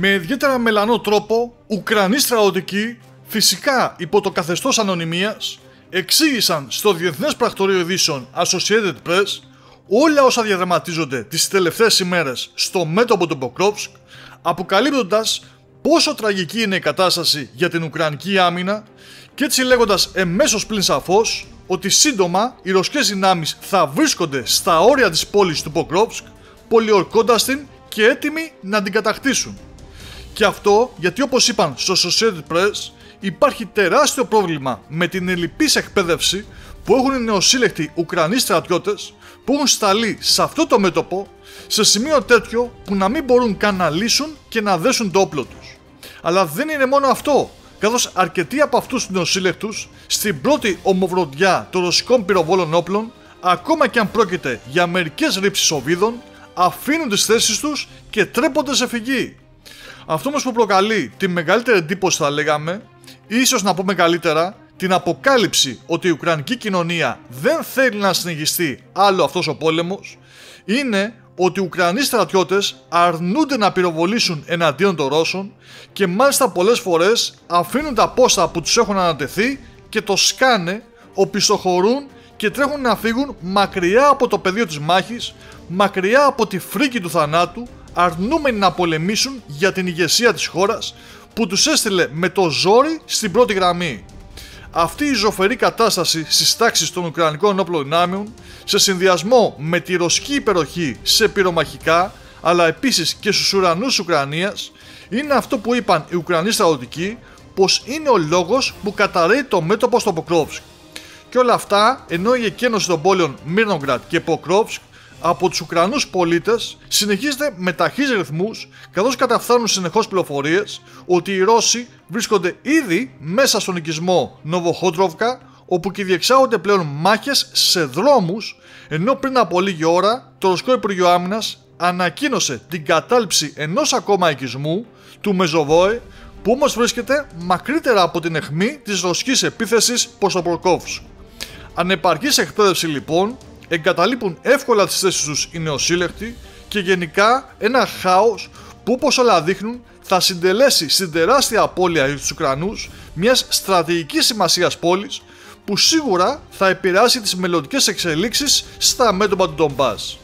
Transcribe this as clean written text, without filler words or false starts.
Με ιδιαίτερα μελανό τρόπο, Ουκρανοί στρατιωτικοί, φυσικά υπό το καθεστώς ανωνυμίας, εξήγησαν στο Διεθνές Πρακτορείο Ειδήσεων Associated Press όλα όσα διαδραματίζονται τις τελευταίες ημέρες στο μέτωπο του Ποκρόβσκ, αποκαλύπτοντας πόσο τραγική είναι η κατάσταση για την Ουκρανική άμυνα και έτσι λέγοντας εμέσως πλην σαφώς ότι σύντομα οι ρωσικές δυνάμεις θα βρίσκονται στα όρια της πόλης του Ποκρόβσκ, πολιορκώντας την και έτοιμοι να την κατακτήσουν. Και αυτό γιατί, όπως είπαν στο Associated Press, υπάρχει τεράστιο πρόβλημα με την ελλειπής εκπαίδευση που έχουν οι νεοσύλλεκτοι Ουκρανοί στρατιώτες που έχουν σταλεί σε αυτό το μέτωπο σε σημείο τέτοιο που να μην μπορούν καν να λύσουν και να δέσουν το όπλο τους. Αλλά δεν είναι μόνο αυτό, καθώς αρκετοί από αυτούς τους νεοσύλλεκτους στην πρώτη ομοβροντιά των ρωσικών πυροβόλων όπλων, ακόμα και αν πρόκειται για μερικές ρήψεις οβίδων, αφήνουν τις θέσεις τους και τρέπονται σε φυγή. Αυτό όμως που προκαλεί τη μεγαλύτερη εντύπωση, θα λέγαμε, ίσως να πούμε καλύτερα, την αποκάλυψη ότι η Ουκρανική κοινωνία δεν θέλει να συνεχιστεί άλλο αυτός ο πόλεμος, είναι ότι οι Ουκρανοί στρατιώτες αρνούνται να πυροβολήσουν εναντίον των Ρώσων και μάλιστα πολλές φορές αφήνουν τα πόστα που τους έχουν ανατεθεί και το σκάνε, οπισθοχωρούν και τρέχουν να φύγουν μακριά από το πεδίο της μάχης, μακριά από τη φρίκη του θανάτου, αρνούμενοι να πολεμήσουν για την ηγεσία της χώρας που τους έστειλε με το ζόρι στην πρώτη γραμμή. Αυτή η ζωφερή κατάσταση στις τάξεις των Ουκρανικών όπλων δυνάμεων, σε συνδυασμό με τη ρωσική υπεροχή σε πυρομαχικά, αλλά επίσης και στους ουρανούς της Ουκρανίας, είναι αυτό που είπαν οι Ουκρανοί στρατιωτικοί πως είναι ο λόγος που καταρρέει το μέτωπο στο Ποκρόβσκ. Και όλα αυτά ενώ η εκένωση των πόλεων Μίρνογραντ και Ποκρόβσκ από τους Ουκρανούς πολίτες συνεχίζεται με ταχύς ρυθμούς, καθώς καταφθάνουν συνεχώς πληροφορίες ότι οι Ρώσοι βρίσκονται ήδη μέσα στον οικισμό Νοβοχόντροβκα, όπου και διεξάγονται πλέον μάχες σε δρόμους, ενώ πριν από λίγη ώρα το Ρωσικό Υπουργείο Άμυνας ανακοίνωσε την κατάληψη ενός ακόμα οικισμού, του Μεζοβόε, που όμως βρίσκεται μακρύτερα από την αιχμή της ρωσικής επίθεσης προς το Ποκρόβσκ. Ανεπαρκής εκπαίδευση λοιπόν, εγκαταλείπουν εύκολα τις θέσεις τους οι νεοσύλλεκτοι και γενικά ένα χάος που, όπως όλα δείχνουν, θα συντελέσει στην τεράστια απώλεια για τους Ουκρανούς μιας στρατηγικής σημασίας πόλης που σίγουρα θα επηρεάσει τις μελλοντικές εξελίξεις στα μέτωπα του Ντομπάς.